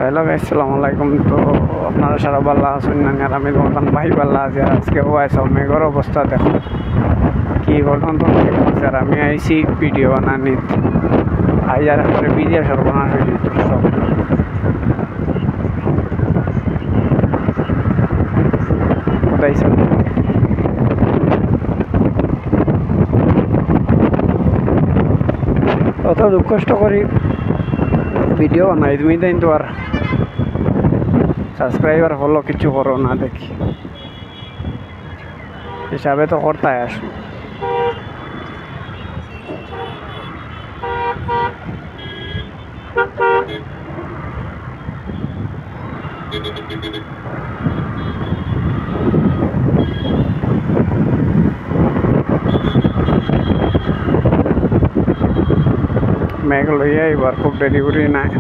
Hello guys, আসসালামু আলাইকুম। তো আপনারা সারা বাল্লা আছেন না? আর আমি তোমার ভাই বাল্লা আছি। আর আজকে ওয়াইসব মেঘর অবস্থা দেখো কি ঘটনা তো আছে। আর আমি আইসি ভিডিও বানানি আই আর একবারে ভিডিও সর্বনাশ হয়ে যেত সব। কোথায় অত দুঃখ কষ্ট করি ভিডিও বানাই, তুমি তো আর সাবস্ক্রাইবার হলো কিছু করো না দেখি হিসাবে তো করতে আসো। মেঘ লইয়া এবার খুব ডেলিভারি নাই।